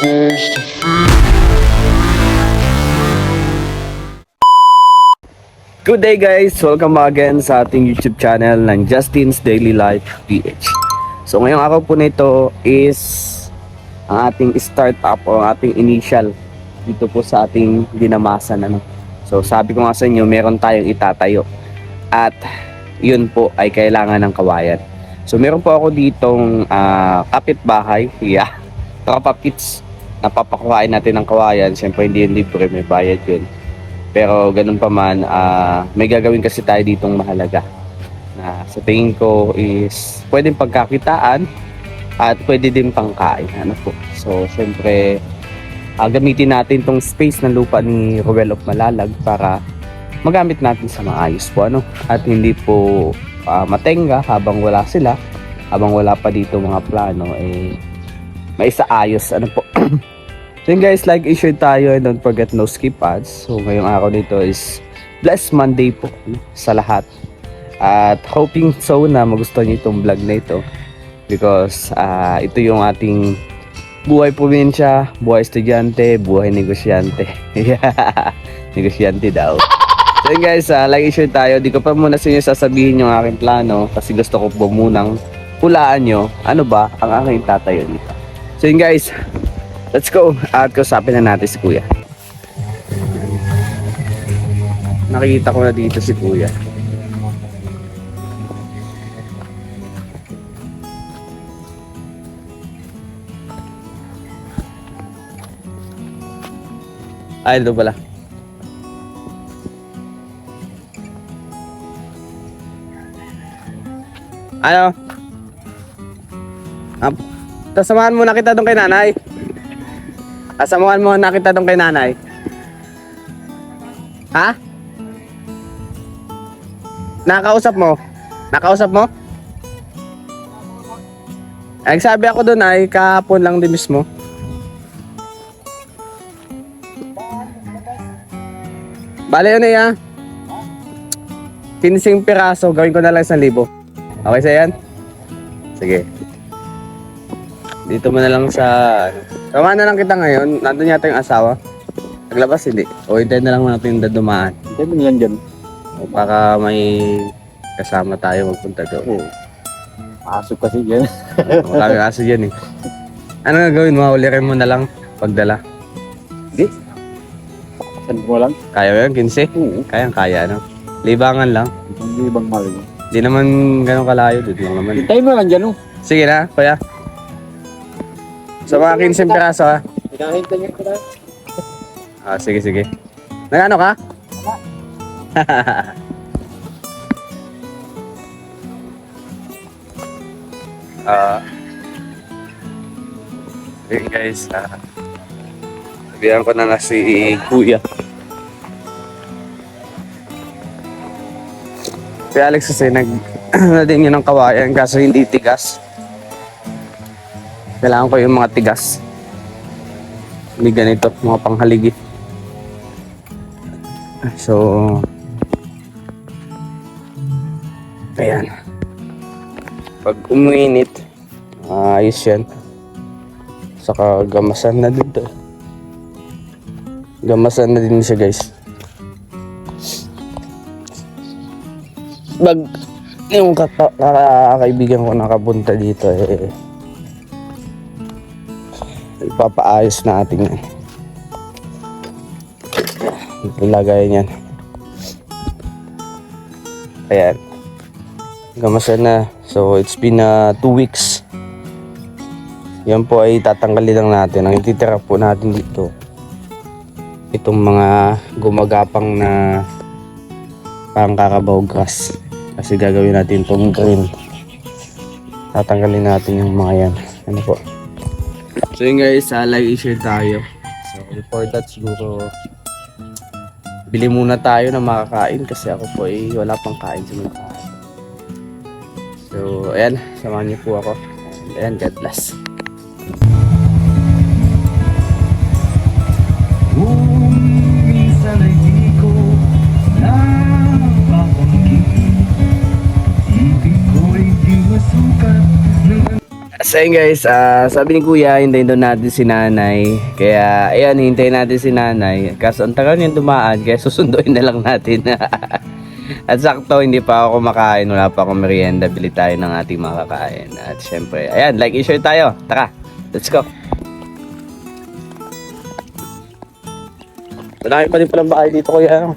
Good day guys! Welcome back again sa ating YouTube channel ng Justin's Daily Life PH. So ngayong araw po nito is ang ating startup o ang ating initial dito po sa ating dinamasan. So sabi ko nga sa inyo, meron tayong itatayo at yun po ay kailangan ng kawayan. So meron po ako ditong kapitbahay, tropa pits, napapakuhain natin ng kawayan. Siyempre hindi yun libre, may bayad yun. Pero ganun pa man, may gagawin kasi tayo ditong mahalaga na sa tingin ko is pwedeng pagkakitaan at pwede din pangkain. Ano po? So, syempre, gamitin natin tong space ng lupa ni Ruel of Malalag para magamit natin sa maayos po. At hindi po matenga habang wala sila, habang wala pa dito mga plano, may isaayos. Ano po? So yun guys, like i share tayo and don't forget no skip ads. So ngayong araw nito is Blessed Monday po sa lahat. At hoping so na magustuhan niyo itong vlog na ito. Because ito yung ating buhay probinsya, buhay estudyante, buhay negosyante. Negosyante daw. So yun guys, like i share tayo. Di ko pa muna sa inyo sasabihin yung aking plano. Kasi gusto ko po munang hulaan nyo ano ba ang aking tatayo dito. So yun guys, let's go at kausapin na natin si Kuya. Nakikita ko na dito si Kuya. Ay, ito pala. Ano? Samahan muna kita doon kay nanay. Samahan mo na kita doon kay nanay. Ha? Nakausap mo? Nakausap mo? Sabi ako doon ay kahapon lang din mismo. Bale yun eh 15 piraso, gawin ko na lang 1,000. Okay sa yan? Sige. Dito mo na lang sa Tama na lang kita ngayon. Nandun yata yung asawa. Naglabas hindi. O hintayin na lang natin dumaan. Hintayin mo lang dyan. O baka may kasama tayo magpunta doon. Asok kasi dyan. Maraming aso dyan eh. Ano gagawin mo? Ulirin mo na lang pagdala. Hindi. Saan mo lang? Kaya mo yun? 15? Oo. Kaya no? Libangan lang. Hindi ibang mahal. Di naman ganun kalayo. Dito lang naman. Hintayin mo lang dyan oh. Sige na, kuya. Sa mga 15 piraso ha. Hinahintay niya ko na. Sige, sige. Nagano ka? Okay guys, sabihan ko na si Kuya. Si Alex kasi na din yun ng kawayan kaso hindi tigas. Kailangan ko yung mga tigas. Hindi ganito, mga panghaligi. So, ayan. Pag uminit, ayos yan. Saka gamasan na dito. Gamasan na din siya guys. Yung kaibigan ko nakapunta dito ipapaayos natin yan. Ilagay niyan. Ayan. Gamasan na. So it's been 2 weeks. Yan po ay tatanggalin lang natin. Ang ititira po natin dito, itong mga gumagapang na pangkakabaw grass. Kasi gagawin natin itong green. Tatanggalin natin yung mga yan. Ano po? So yun guys, like i-share tayo. So before that siguro bili muna tayo na makakain kasi ako po wala pang kain sa mga kain. So ayan, samahan niyo po ako. And ayan, God bless. So ayun guys, sabi ni Kuya, hintayin daw natin si nanay. Kaya ayan, hintayin natin si nanay. Kaso ang tagal niya dumaan, kaya susunduin na lang natin. At sakto, hindi pa ako kumakain, wala pa akong merienda. Bili tayo ng ating mga kakain. At syempre, ayan, like and share tayo. Tara, let's go. Malaki pa rin palang bahay dito, Kuya.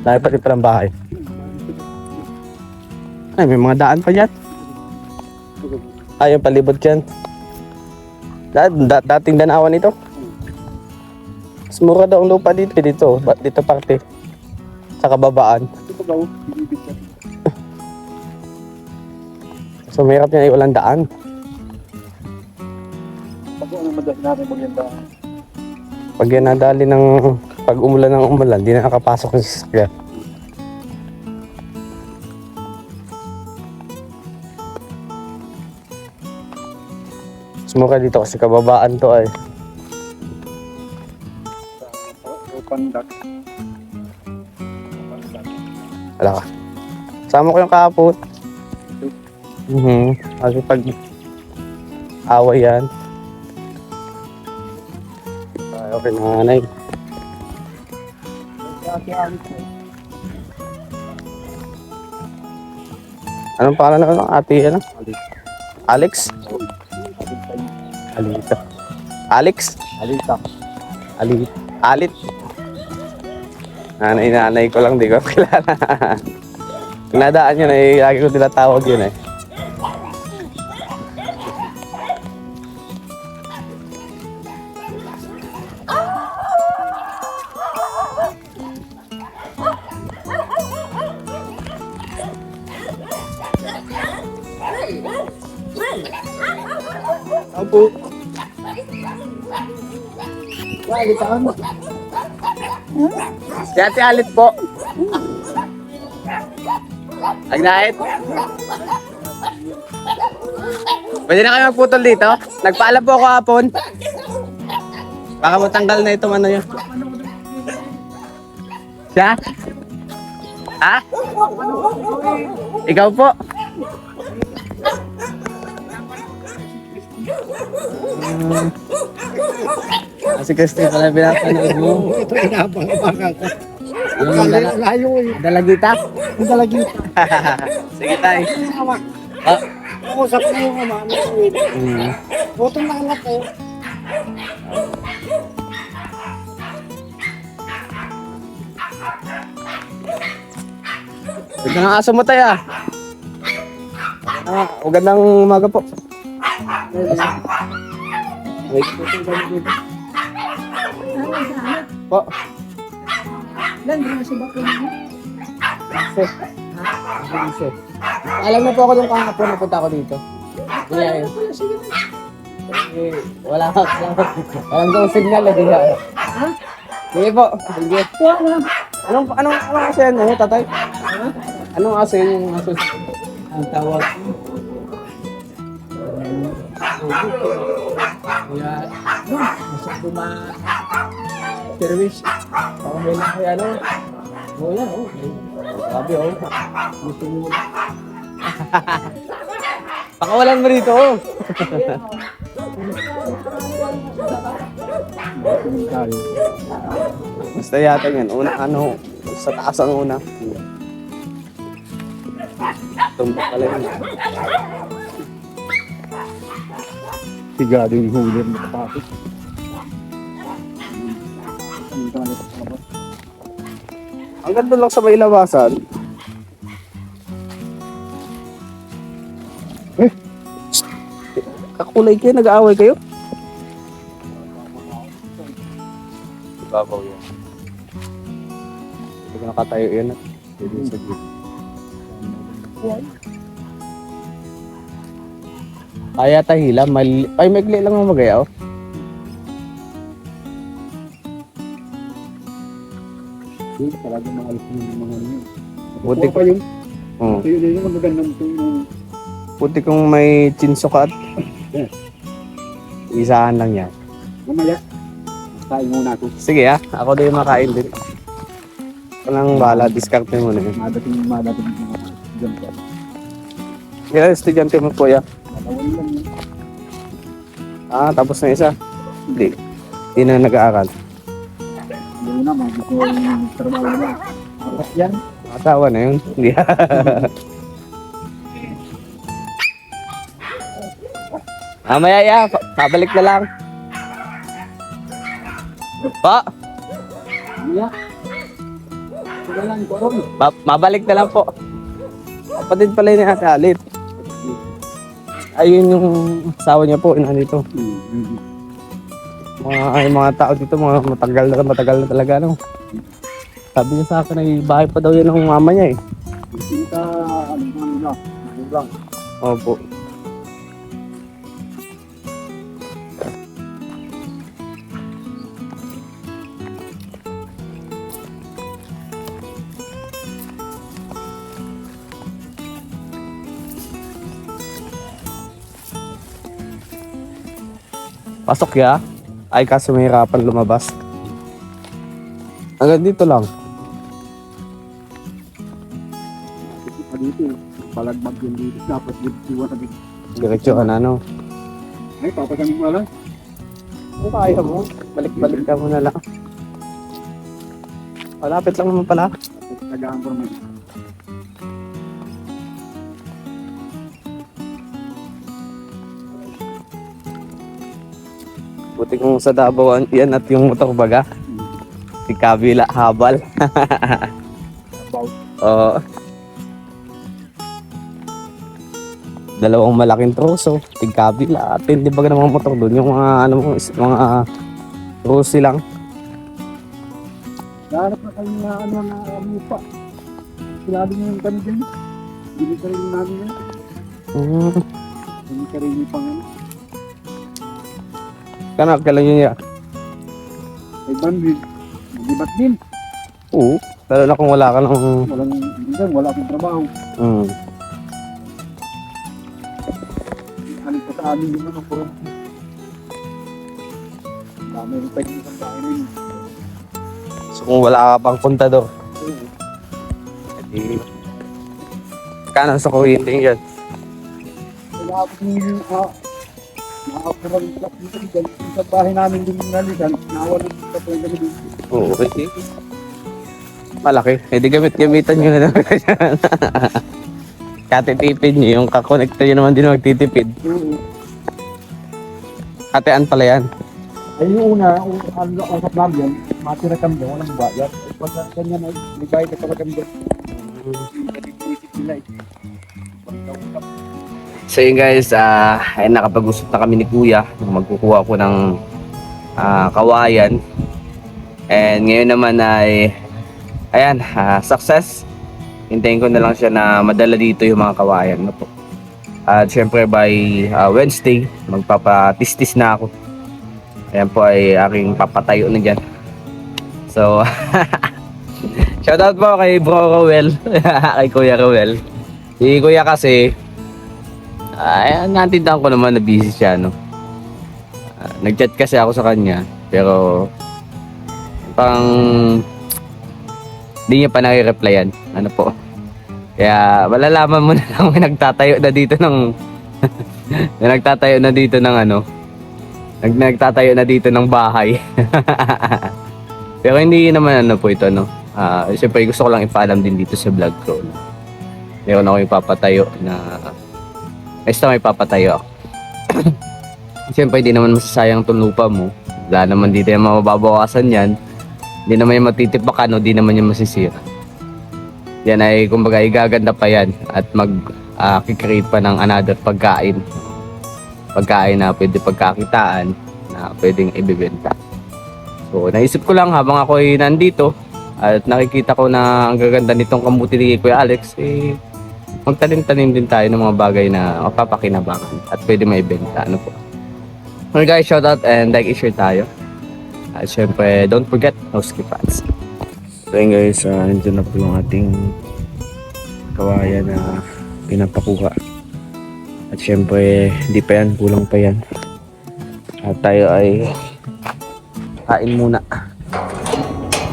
Malaki pa rin palang bahay. Ay, may mga daan pa dyan. Ayaw palibot yan. Dating danawan ito. Mas mura daw ang lupa dito. Dito parte. Sa kababaan. Ito ba? Bibig ka. So mahirap yan ay walang daan. Pag ano madalas natin maganda. Pag yan nadali pag umulan ng umulan, di na nakapasok yung sasakyan. Mas mura dito kasi kababaan to ay. Pandak. Wala ka. Sama ko yung kahapon. Kasi pag away yan. Ay, okay na nanay. Anong pangalan ng ate? Ano? Alex? Alita. Alex? Alita. Alit. Nanay ko lang, di ko kilala. Kung nadaan yun eh, lagi ko tinatawag yun eh. Opo. Si Ate Alit po. Agnait. Pwede na kayo magputol dito? Nagpaalam po ako hapon. Baka matanggal na itong ano yun. Siya? Ha? Ikaw po? Si Christy pala pinapanood mo. Ito inabang-abang ako. Yung Layo eh. dalagita? Ang dalagita. Sige tayo. Ah. Ako sa puno nga mami. Botong na anak eh. Ito ng aso mo tayo ah. Magandang umaga po. Po. Alam mo po ako nung kahapon napunta ako dito. Yeah, wala walang signal eh. Sige po. Sige. Anong aso yan mo, tatay? Anong aso yun yung aso? Ang tawag. Kaya, masok service. Ako may lang kaya ano. Wala, oh. Sabi oh. Gusto mo. Pakawalan mo rito oh. Basta yata yan. Una ano, sa taas ang una. Tumbok pala yun. Sigado yung huli ng kapatid. Ang ganda lang sa may labasan. Kakulay kayo, nag-aaway kayo? Babaw yan. Hindi ko nakatayo yan. Pwede sa gitna. Kaya tahila, ay magli lang ang magayaw. Talagang maalis yung mga yun. Buti pa yun. Oh. Ito yun yung magagandang ito yung... Puti kung may chinsukat. Isahan lang yan. Mamaya. Kain muna ako. Sige ah, ako din makain din. Ito nang bala, discount mo na yun. Madating mga dyan ka. Kaya estudyante mo kuya. Malawin lang yun. Ah, tapos na isa. Hindi. Hindi na nag-aaral. Hindi na, magbuko yung trabaho nila. Apat yan. Asawa na yun. Hindi. Mamaya ya, pabalik na lang. Pa, Iya. Sila lang, korong. mabalik na lang po. Kapatid pala yun ni Ate Alit. Ayun yung asawa niya po, nandito. Yung mga tao dito, mga matagal na talaga, no? Sabi niya sa akin ay bahay pa daw yun ng mama niya eh. Kita, ano nila, magulang. Opo. Pasok ya? Ay kaso mahirapan lumabas. Hanggang dito lang. Dito pa dito, palagbag yun dito. Dapat dito na dito. Diretso ka na, no? Ay, papasanin mo lang. Kung kaya mo, balik-balik ka muna lang. Malapit lang naman pala. Tagaan ko naman. Buti kung sa Davao yan at yung motor baga. Si kabila habal. About. Oo. Dalawang malaking troso. Tigkabila. At hindi baga ng mga motor doon. Yung mga ano mga trosi lang. Dahanap na kayo na ano na lupa. Silado nyo yung kami dyan. Hindi ka rin namin yan. Hindi ka rin yung pangalan. Kanak ka lang yun ya. Ay, bandit. Magibat din. Oo. Lalo na kung wala ka ng... Walang, minsan, wala akong trabaho. Ano pa sa amin yung ano, puro. Dami rin tayo isang bahay na yun. So kung wala ka pang kontador. Hindi. Kanan sa kuryente yan. Wala ako yung nakakapulang truck dito. Dahil sa bahay namin din yung nalisan, nawalan ng truck yung gabi dito. Oo. Okay. Malaki. Eh di gamitan nyo na naman. Katitipid nyo. Yung kakonekta nyo naman din magtitipid. Katean pala yan. Ay yung una, ang sa plan yan, matira kami doon, walang bayad. Ay pag ganyan ay, may bayad na pala kami doon. Hindi pulisip nila eh. So yun guys, ay nakapag-usap na kami ni Kuya. Magkukuha ko ng kawayan. And ngayon naman ay, ayan, success. Hintayin ko na lang siya na madala dito yung mga kawayan. No po. At syempre by Wednesday, magpapatistis na ako. Ayan po ay aking papatayo na dyan. So, shoutout po kay Bro Rowel, kay Kuya Rowel. Si Kuya kasi, ay, natindahan ko naman na busy siya, no? Nag-chat kasi ako sa kanya, pero parang hindi niya pa nare-replyan. Ano po? Kaya malalaman mo na lang may nagtatayo na dito ng may nagtatayo na dito ng ano, nagtatayo na dito ng bahay. Pero hindi naman ano po ito, no? Siyempre gusto ko lang ipaalam din dito sa vlog ko. Meron ako ipapatayo na basta may papatayo ako. Siyempre hindi naman masasayang itong lupa mo. Wala naman dito yung mababawasan yan. Hindi naman yung matitipakan o di naman yung masisira. Yan ay kumbaga igaganda pa yan at mag-create pa ng another pagkain. Pagkain na pwede pagkakitaan na pwedeng ibebenta. So naisip ko lang habang ako ay nandito at nakikita ko na ang gaganda nitong kamuti ni Kuya Alex, eh magtanim-tanim din tayo ng mga bagay na mapapakinabangan at pwede maibenta. Ano po? Okay guys, shoutout and like i-share tayo. At syempre, don't forget housekeep ads. So yun guys, nandiyan na po yung ating kawayan na pinapakuha. At syempre, hindi pa yan, kulang pa yan. At tayo ay kain muna.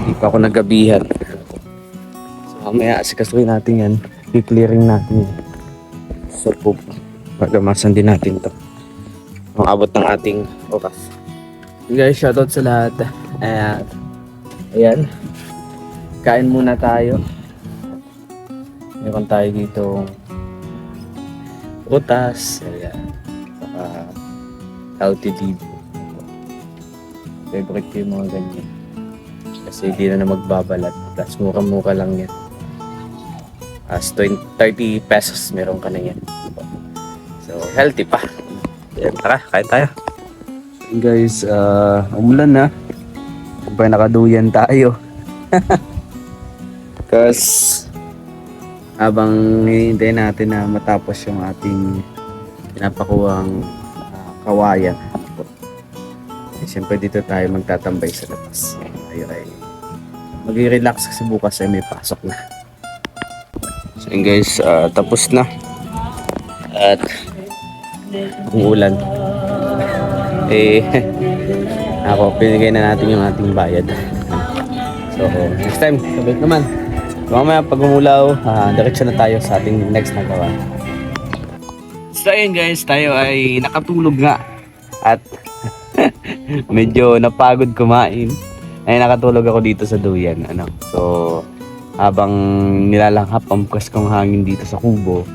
Hindi pa ako nagabihan. So mamaya asikasuhin natin yan. I-clearing natin yan. So po, pagamasan din natin to. Maabot ng ating oras. Guys, shoutout sa lahat. Ayan. Kain muna tayo. Meron tayo dito prutas. Ayan. Saka healthy living. Favorite ko yung mga ganyan. Kasi hindi na magbabalat. Plus mura-mura lang yan. As 30 pesos meron ka na yan. So healthy pa. Ayan, tara, kain tayo. Guys, umulan na. Pa nakaduyan tayo. Kasi habang hinihintay natin na matapos yung ating pinapakuhang kawayan. Siyempre dito tayo magtatambay sa labas. Tayo ay mag-relax kasi bukas ay may pasok na. So yun guys, tapos na. At umuulan. Pinigay na natin yung ating bayad. So next time, sabay naman. Mamaya pag umulaw, diretso na tayo sa ating next na gawa. So ayun guys, tayo ay nakatulog nga. At medyo napagod kumain. Ay nakatulog ako dito sa duyan. So habang nilalanghap ang bukas kong hangin dito sa kubo,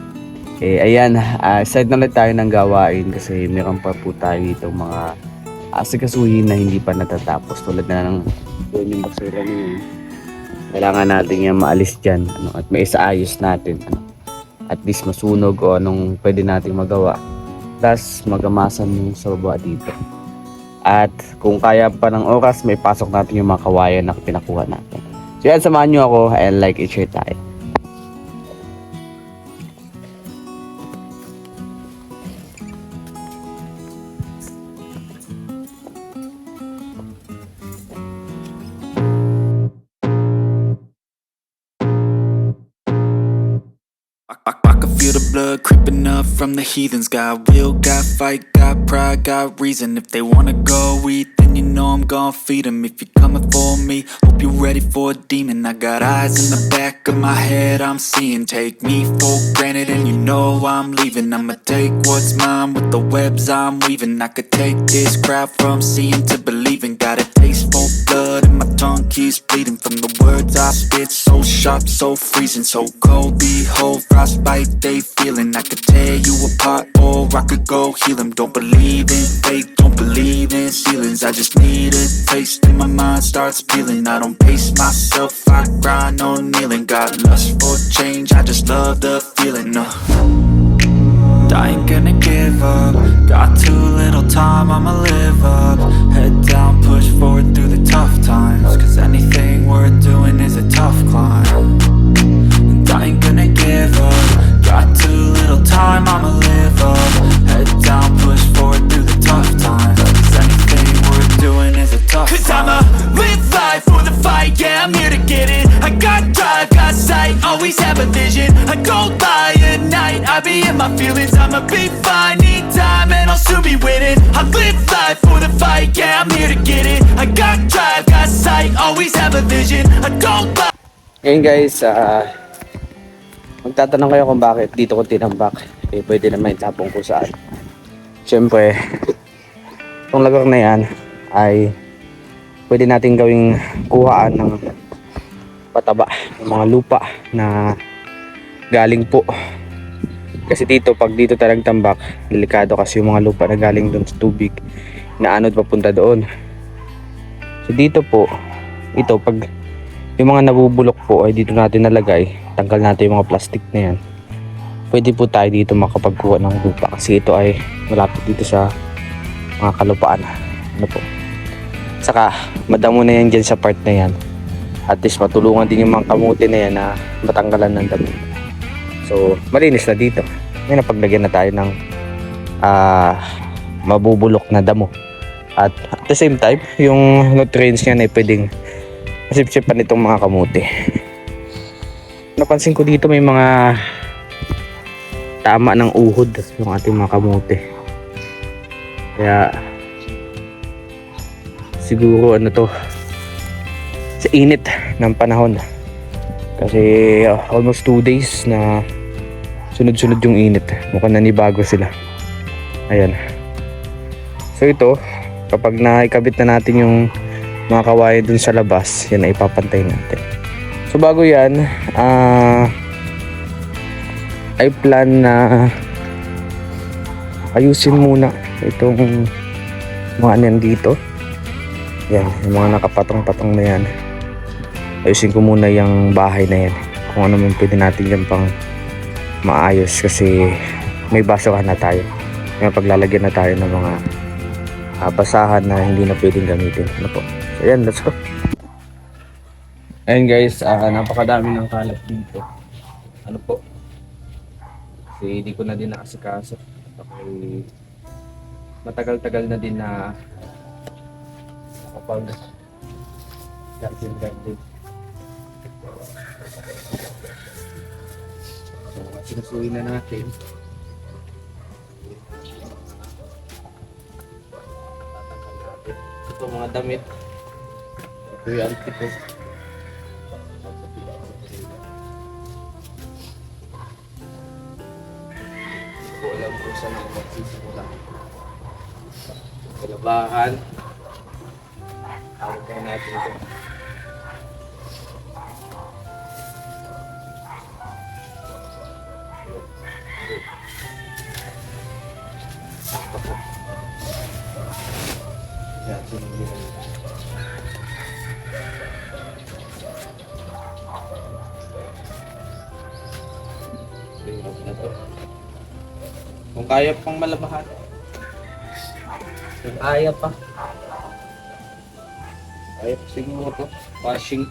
ayan, side na lang tayo ng gawain kasi meron pa po tayo dito mga asikasuhin na hindi pa natatapos. Tulad na ng doon yung basura niyo. Kailangan natin yan maalis dyan, at may isaayos natin, at least masunog o anong pwede natin magawa, plus magamasan yung sa baba dito. At kung kaya pa ng oras, may pasok natin yung mga kawayan na pinakuha natin. So yan, samahan nyo ako and like and share tayo. I can feel the blood creeping up from the heathens. Got will, got fight, got pride, got reason. If they wanna go eat, then you know I'm gon' feed them. If you're coming for me, hope you're ready for a demon. I got eyes in the back of my head, I'm seeing. Take me for granted and you know I'm leaving. I'ma take what's mine with the webs I'm weaving. I could take this crowd from seeing to believing. Got a taste for blood and my tongue keeps bleeding. From the words I spit, so sharp, so freezing. So cold, behold, frostbite they feeling. I could tear you apart or I could go heal them. Don't believe in fate, don't believe in ceilings. I just need a taste and my mind starts peeling. I don't pace myself, I grind on kneeling. Got lust for change, I just love the feeling. I ain't gonna give up. Got too little time, I'ma live up. Head down, push forward through the tough times. Cause anything worth doing is a tough climb. And I ain't gonna give up. Got too little time, I'ma live up. Head down, push forward through the tough times. Cause anything worth doing is a tough climb. Cause I'ma live life for the fight, yeah, I'm here to get it. I got drive, got sight, always have a vision. I go by at night, I be in my feelings. I'ma be fine, need time, and I'll soon be winning. I live life for the fight, yeah, I'm here to get it. I got drive, got sight, always have a vision. I don't lie. Ngayon guys, magtatanong kayo kung bakit dito ko tinambak. Pwede naman itapong ko saan. Siyempre, itong lagak na yan ay pwede natin gawing kuhaan ng pataba, ng mga lupa na galing po. Kasi dito, pag dito tayo nagtambak, delikado kasi yung mga lupa na galing doon sa tubig na anod papunta doon. So dito po, ito pag yung mga nabubulok po ay dito natin nalagay, tanggal natin yung mga plastic na yan. Pwede po tayo dito makapagkuha ng lupa kasi ito ay malapit dito sa mga kalupaan. Ano po? Saka madamo na yan dyan sa part na yan. At least matulungan din yung mga kamuti na yan na matanggalan ng damo. So malinis na dito. May napaglagyan na tayo ng mabubulok na damo. At the same time, yung nutrients niya ay pwedeng masipsipan itong mga kamuti. Napansin ko dito may mga tama ng uhod yung ating mga kamuti. Kaya siguro ano to, sa init ng panahon. Kasi almost 2 days na sunod-sunod yung init. Mukhang nanibago sila. Ayan. So ito, kapag naikabit na natin yung mga kawayan dun sa labas, yan ay ipapantay natin. So bago yan, I plan na ayusin muna itong mga ano yan dito. Yan, yung mga nakapatong-patong na yan. Ayusin ko muna yung bahay na yan. Kung ano man pwede natin yan pang maayos kasi may basuhan na tayo. May paglalagyan na tayo ng mga basahan na hindi na pwedeng gamitin. Ano po? So yan, let's go. Ayun guys, napakadami ng kalat dito. Ano po? Kasi hindi ko na din nakasikaso. Okay. Matagal-tagal na din na kapag garden. So, sinusuwi na natin. Tatanggal natin. Ito mga damit. Ito yung antik ko. Alam ko saan ako magsisimula. Kalabahan. Tawag na natin ito. Yan, sinigyan. Tingnan na to. Kung kaya pang malabahan. Kung kaya pa. Kaya pa siguro to. Washing.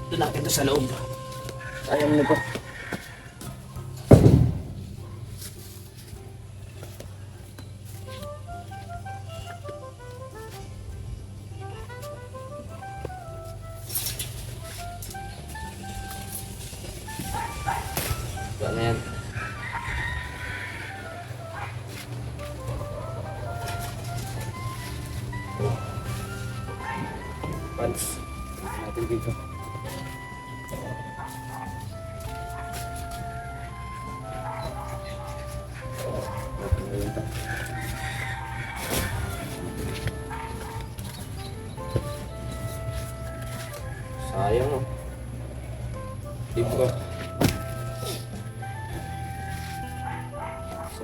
Ito natin ito sa loob. Kaya mo na to. Ano yan? Pants. Natin dito. Sayang oh. Diba?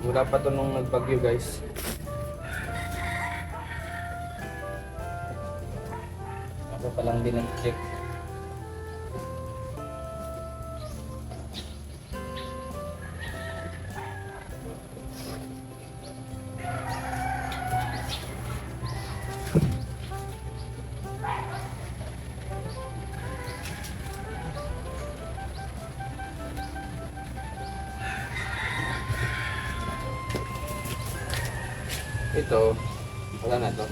Wala pa to nung nagbagyo guys. Ako pa lang din nag-check. Ito, wala na to.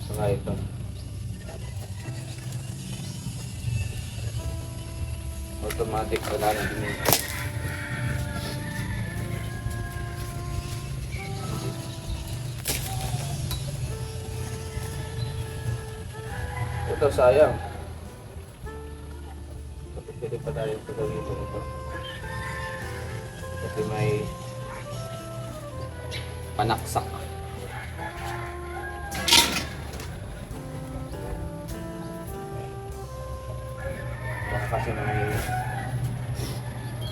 Saka ito. Automatic, wala na din ito. Ito sayang. Pwede pa tayo pagawin ito. Kasi may panaksak. Kasi may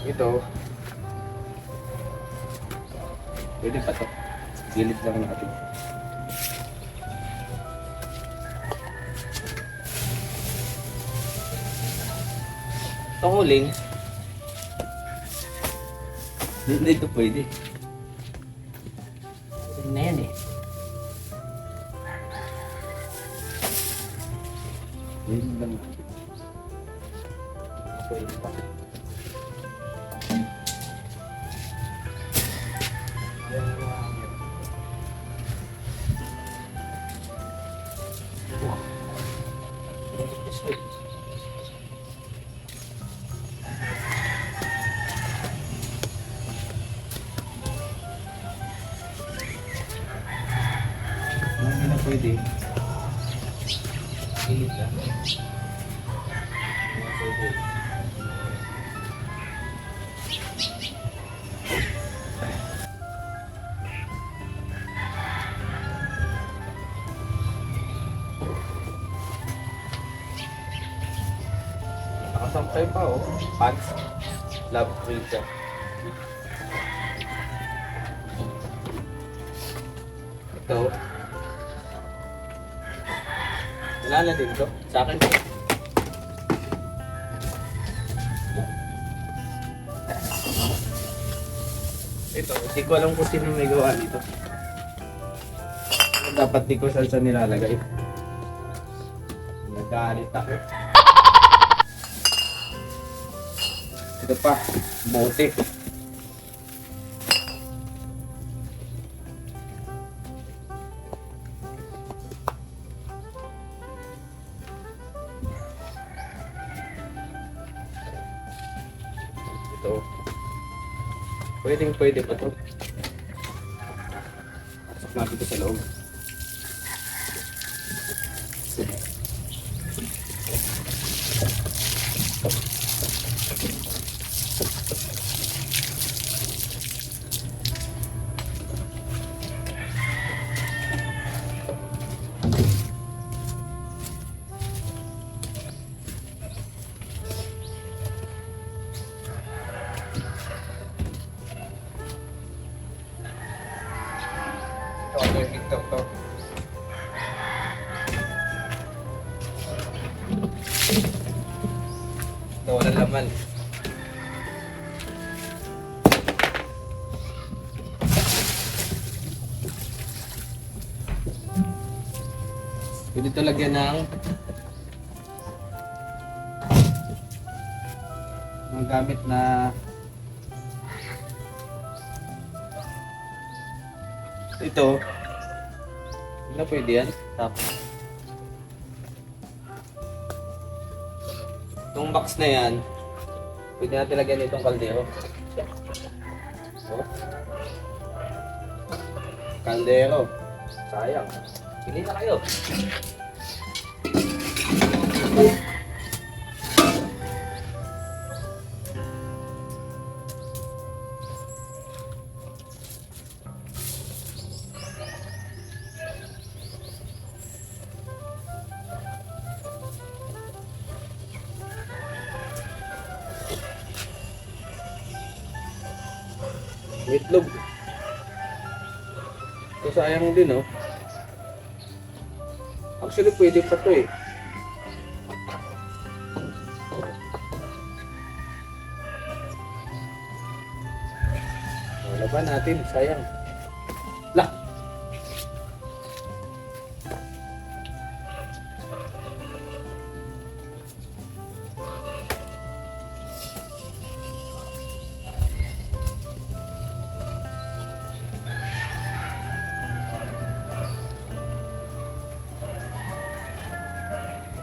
ito. Pwede pa ito. Gilid lang natin. Itong huling, hindi ito pwede. Pwede na yan eh. Pwede lang. Pwede pa. Hindi na pwede. Mainit na. Nakasampay pa oh. Pants. Love Rita. Ito. Wala na din to. Sa akin. Ito. Hindi ko alam kung sino may gawa dito. Dapat di ko saan nilalagay. Nagalit ako. Ito pa. Bote. Ito. Pwede pa to. Pasok natin ito sa loob. Ito yung TikTok to. Ito, walang laman. Pwede ito lagyan ng mga gamit na ito. Hindi na pwede yan. Tapos itong box na yan, pwede natin lagyan itong kaldero. Oh. Kaldero. Sayang. Pili na kayo. Itlog. Ito sayang din, oh. Actually, pwede pa to, eh. Laban natin, sayang. Lah!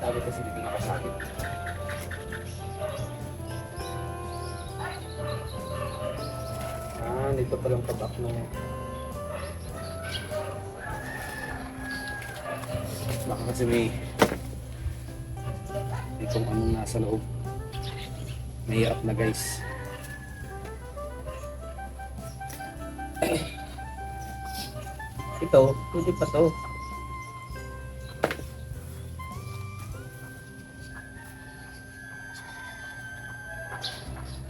Sabi kasi hindi nakasakit. Dito palang tabak mo. Baka kasi may itong ano nasa loob. Mahirap na, guys. Ito, pwede pa to.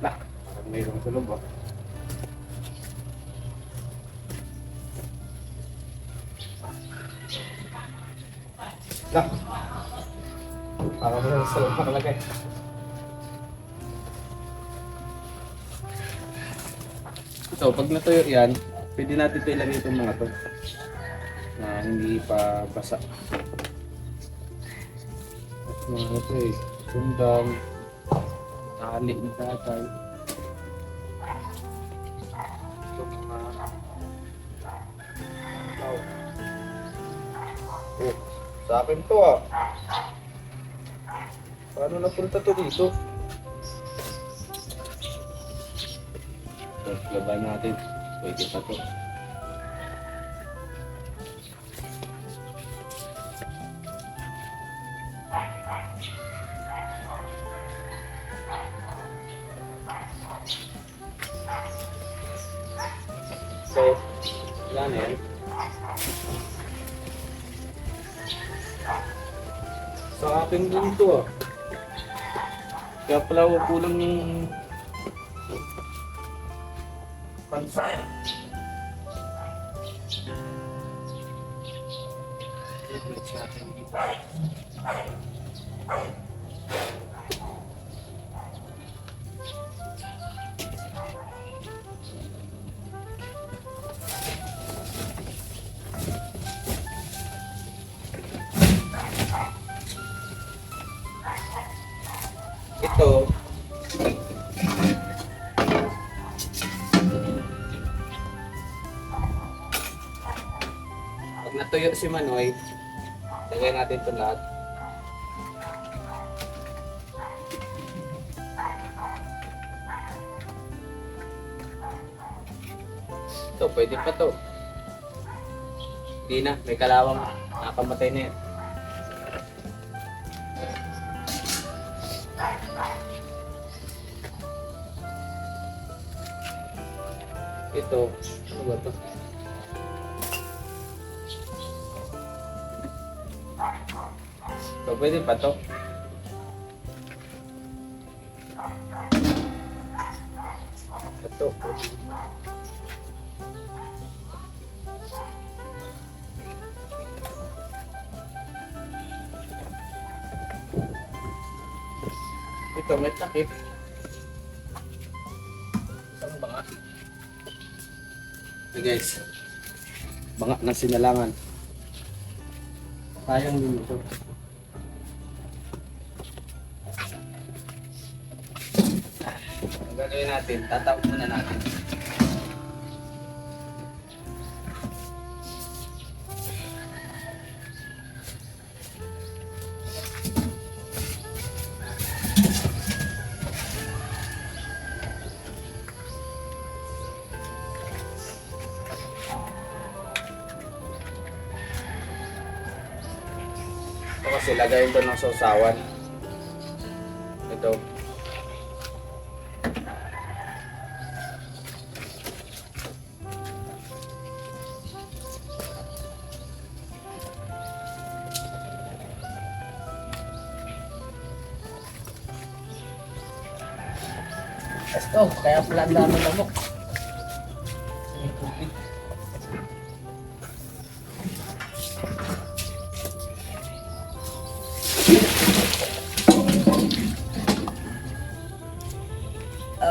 Lah, parang mayroong sa loob, ah. Lah, parang mayroong sa loob nakalagay. So, pag natuyo yan, pwede natin ito ilagay itong mga to na hindi pa basa. At mga ito eh, sundang, tali ni tatay. Ito mga oh, sa akin to, ah. Paano napunta to dito? Laban natin. Pwede pa to. Wala na yan. Sa akin din to ah. Kaya pala kulang yung pansa. Ito pag natuyo si Manoy, lagay natin ito lahat. Ito, pwede pa to. Hindi na, may kalawang nakamatay na yan. Ito, ano ba to? So, pwede pa to. Ito. Ito, may takip. Isang banga. Hey guys, banga na sinalangan. Sayang din ito. Ang gagawin natin, tatawag muna natin. Ito kasi lagayin ko ng sausawan. Ito. Ito, kaya pala ang dami lamok.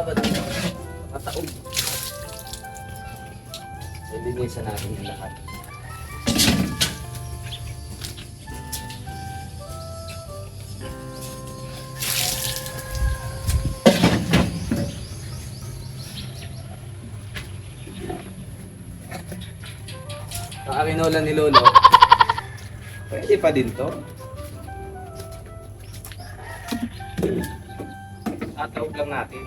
Ba't mataog? Lilinisan natin yung lahat. Ang arinola ni Lolo, pwede pa din to. Tatawag lang natin.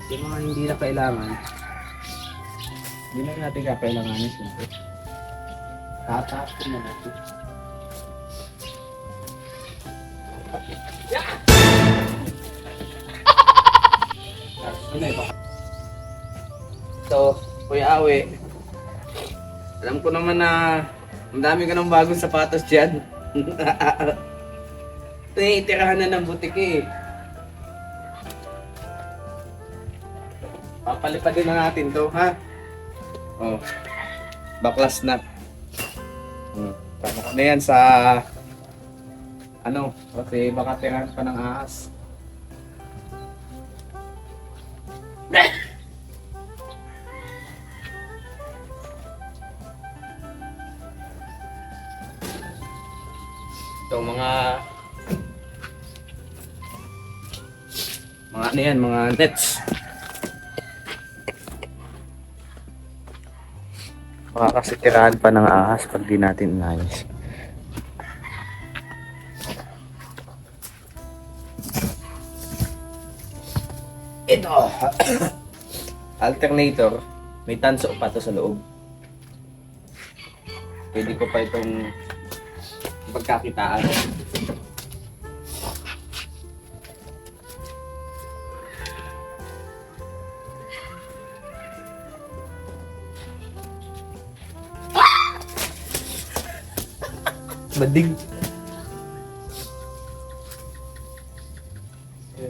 Yung mga hindi na kailangan, hindi na natin kakailanganin siyempre. Tatapin na natin. So, Kuya Awe, alam ko naman na ang dami ka ng bagong sapatos dyan. Tinitirahan na ng butik eh. Papalipadin na natin to, ha? Oh, baklas na. Tama ko na yan sa ano, kasi baka tirahan pa ng ahas. Ito mga ano yan, mga nets. Baka kasi tirahan pa ng ahas pag di natin inayos. Ito alternator, may tanso pa to sa loob. Pwede ko pa itong pagkakitaan. Badig.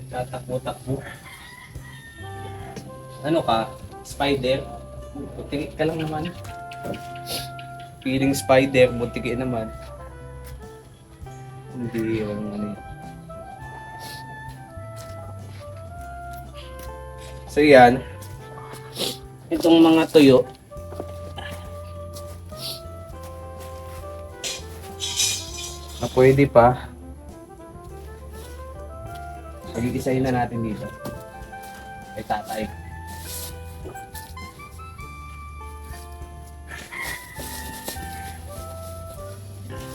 Tatakbo-takbo. Ano ka? Spider? Butikit ka lang naman. Feeling spider, butikit naman. Hindi yung ano yun. So yan. Itong mga tuyo. Na pwede pa. Pag-iisahin na natin dito. Kay tatay.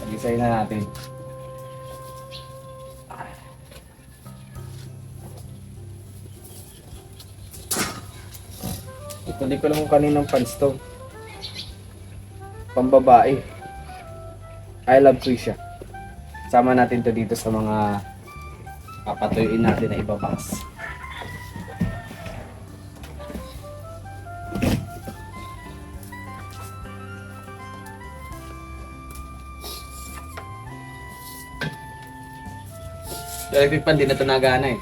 Pag-iisahin na natin. Ituloy ko lang kung kaninang pants to. Pambabae. I love Krisha. Sama natin to dito sa mga papatuyuin natin na ibabas. Electric pan, di na ito nagana eh.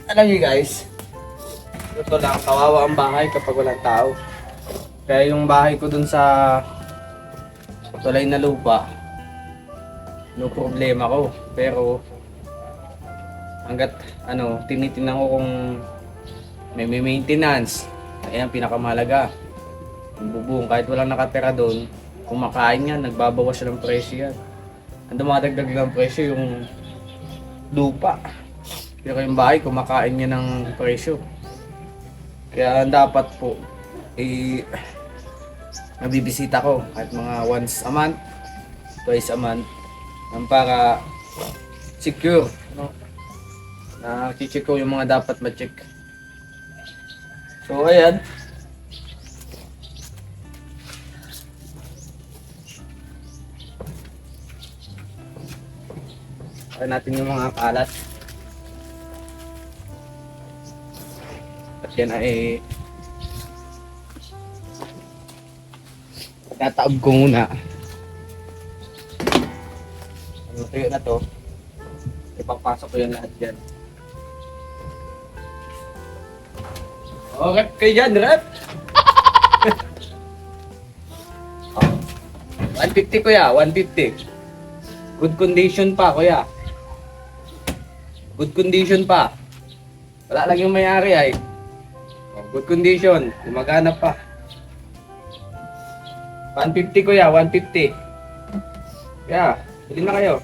Alam niyo guys, ito lang, kawawa ang bahay kapag walang tao. Kaya yung bahay ko dun sa tulay na lupa, no problema ko. Pero hanggat tinitingnan ko kung may maintenance, ayan pinakamalaga. Yung bubong, kahit walang nakatira doon, kumakain yan, nagbabawas siya ng presyo yan. Ang dumadagdag ng presyo yung lupa. Pero yung bahay, kumakain niya ng presyo. Kaya dapat po, nabibisita ko kahit mga once a month, twice a month, para secure. No? Na-check ko yung mga dapat ma-check. So, ayan. Ayan natin yung mga kalat. At yan ay tataob ko muna. Ang tuyo na to, ipapasok ko yung lahat dyan. Oh, rep kayo dyan, rep! 150 kuya, 150. Good condition pa kuya. Good condition pa. Wala lang yung may-ari ay. Good condition, gumagana pa. 150 kuya, 150. Kaya, bilhin na kayo.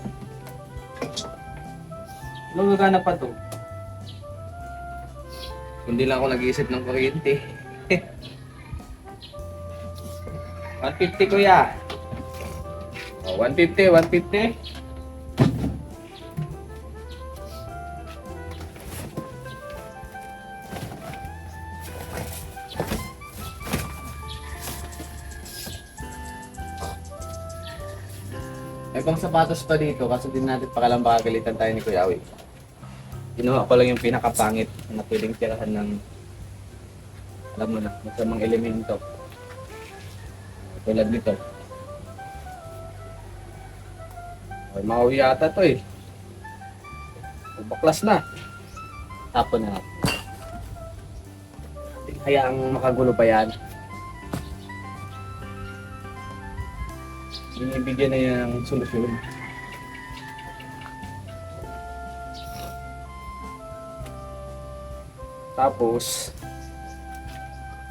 Ano gagana pa to? Hindi lang ako nag-iisip ng kuryente. 150 kuya. Oh, 150, 150. May pang sapatos pa dito kasi din natin pakalambakagalitan tayo ni Kuya Awi. Kinuha ko lang yung pinakapangit na pwedeng tirahan ng alam mo na, masamang elemento. Tulad nito. Ay, mauwi yata to eh. Baklas na. Tapon na natin. Hayaang makagulo pa yan. Binibigyan na yan ng solusyon. Tapos,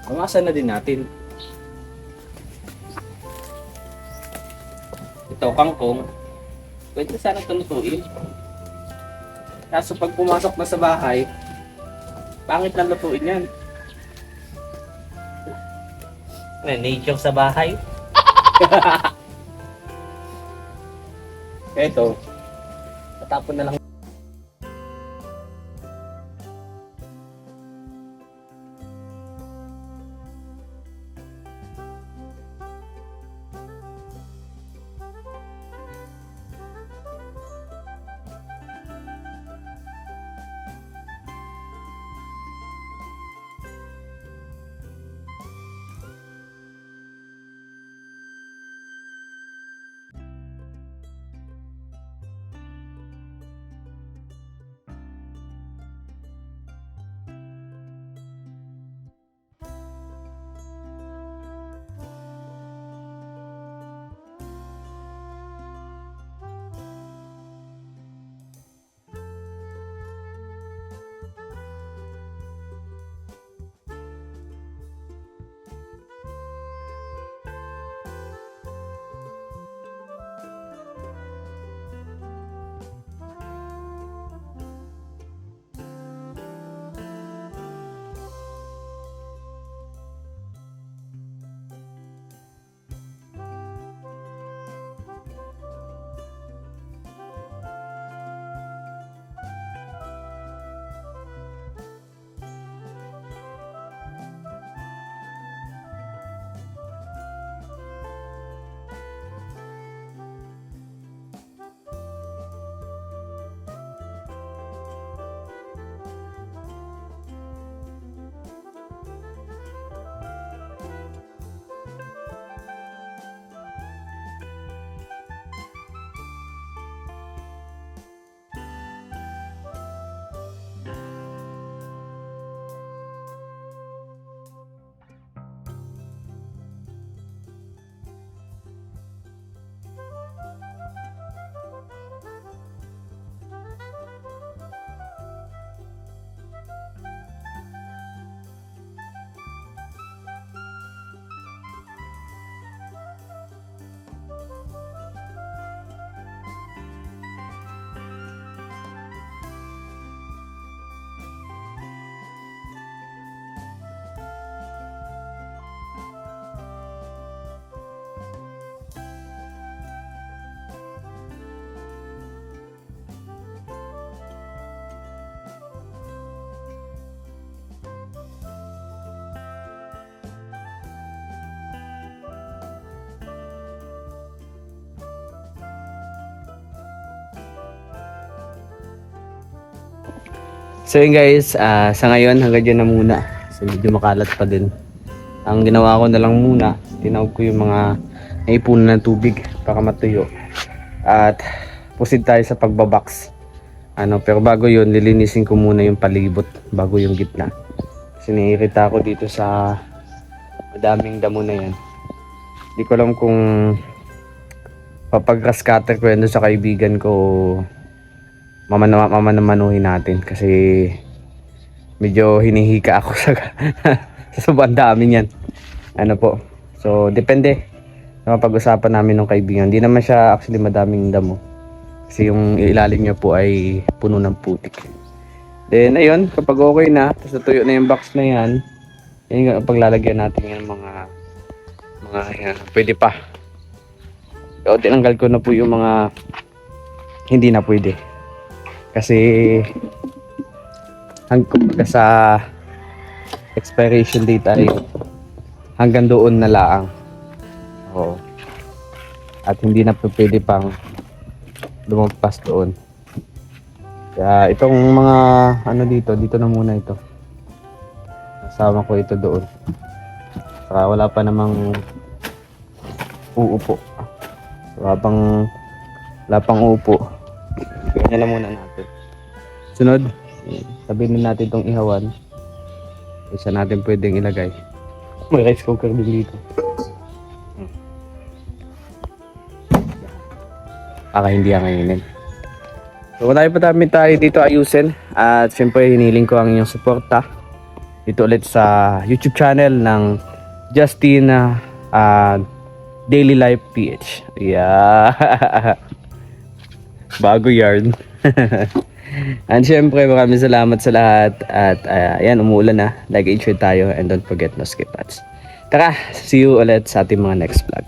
amasan na din natin. Ito, kangkong. Pwede sana ito lutuin. Kaso pag pumasok na sa bahay, pangit na lutuin yan. May nature sa bahay. Ito, tatapon na lang. So yun guys, sa ngayon hanggang dyan na muna. So medyo makalat pa din. Ang ginawa ko na lang muna, tinawag ko yung mga naipunan ng tubig para matuyo. At proceed tayo sa pagbabox. Pero bago yun, lilinisin ko muna yung palibot bago yung gitna. Kasi naiirita ako dito sa madaming damo na yan. Hindi ko alam kung papag-grass cutter ko yan sa kaibigan ko, mamananuhin natin kasi medyo hinihika ako sa sa sobrang dami niyan. So depende na mapag-usapan namin ng kaibigan. Hindi naman siya actually madaming damo kasi yung ilalim niya po ay puno ng putik. Then ayun, kapag okay na, tapos natuyo na yung box na yan, yung paglalagyan natin yung mga yan, pwede pa. So tinanggal ko na po yung mga hindi na pwede. Kasi hanggang sa expiration date ay hanggang doon na laang. Oo. At hindi na po pwede pang lumagpas doon. Kaya itong mga dito na muna ito. Kasama ko ito doon. Saka wala pa namang uupo. So, habang wala pang uupo, ganyan na muna natin. Sunod, sabihin na natin itong ihawan. Isa natin pwedeng ilagay. May rice cooker din dito. Para hindi anginin. So marami tayo dito ayusin. At syempre hiniling ko ang inyong suporta dito ulit sa YouTube channel ng Justin Daily Life PH. Yeah. Bago yarn. And syempre maraming salamat sa lahat. At ayan, umuulan na. Like and share tayo. And don't forget no skip ads. Tara, see you ulit sa ating mga next vlog.